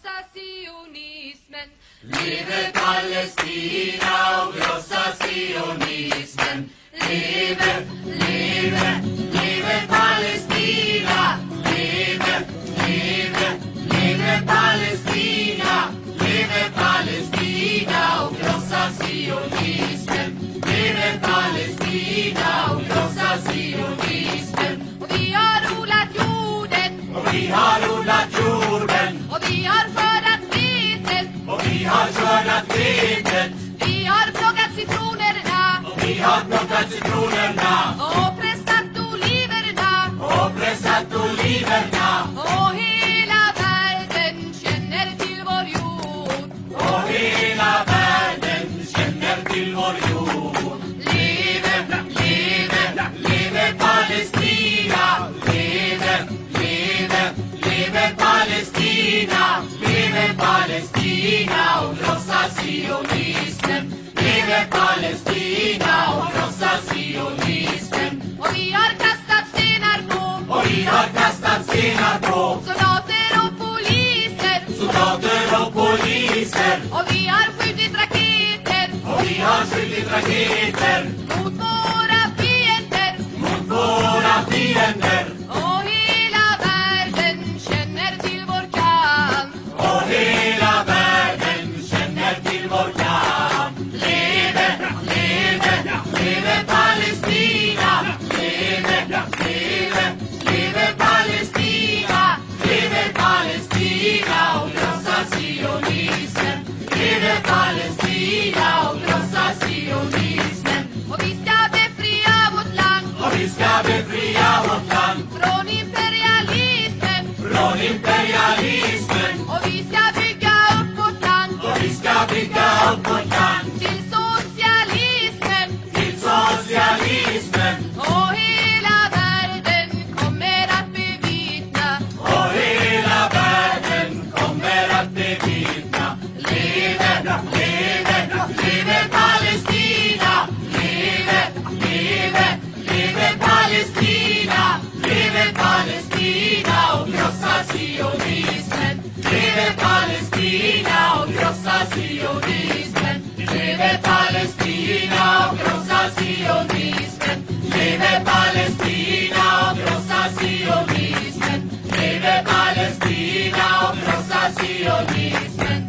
krossa sionismen. Leve Palestina och krossa sionismen. Leve, leve, leve Palestina. Leve, leve, leve Palestina. Leve Palestina och krossa sionismen. Leve Palestina och krossa sionismen. Och vi har odlat jorden. Och vi har odlat jorden. Och vi har skördat vetet. Och vi har skördat vetet. Vi har plockat citronerna. Och vi har plockat citronerna. Och pressat oliverna. Och pressat oliverna. Och hela världen känner till vår jord. Och hela världen känner till vår jord. Leve, leve, leve Palestina. Leve, leve, leve Palestina. Leve Palestina och krossa sionismen. Leve Palestina och krossa sionismen. Och vi har kastat stenar på Och vi har kastat stenar på soldater och poliser. soldater och poliser. Och vi har skjutit raketer Och vi har skjutit raketer mot våra fiender. mot våra fiender. Och hela världen känner till vår kamp. Och hela världen känner till vår kamp. Leve, leve, leve Palestina. Leve, leve, leve Palestina. Leve Palestina och krossa sionismen. Leve Palestina och krossa sionismen. Och vi ska befria vårt land Och vi ska befria vårt land från imperialismen. från imperialismen. Och vi ska bygga upp vårt land Och vi ska bygga upp vårt land till socialismen. till socialismen. Och hela världen kommer att bevittna. Och hela världen kommer att bevittna. Leve, leve, leve Palestina. Leve, leve, leve Palestina. Leve Palestina och krossa sionismen. Leve Palestina och krossa sionismen. Leve Palestina och krossa sionismen. Leve Palestina och krossa sionismen. Leve Palestina och krossa sionismen.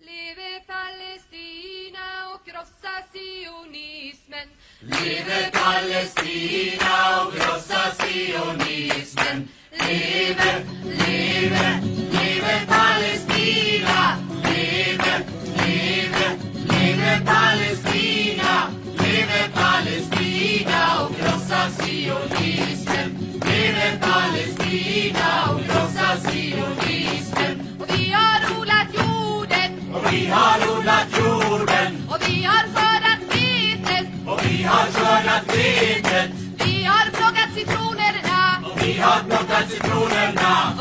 Leve Palestina och krossa sionismen. Leve Palestina och krossa sionismen. Leve, leve, leve Palestina. Leve, leve, leve Palestina. Leve Palestina och krossa sionismen. Leve Palestina och krossa sionismen. Och vi har odlat jorden. Och vi har odlat jorden. Och vi har skördat vetet. Och vi har skördat vetet. Vi har plockat citronerna. Och vi har plockat citronerna.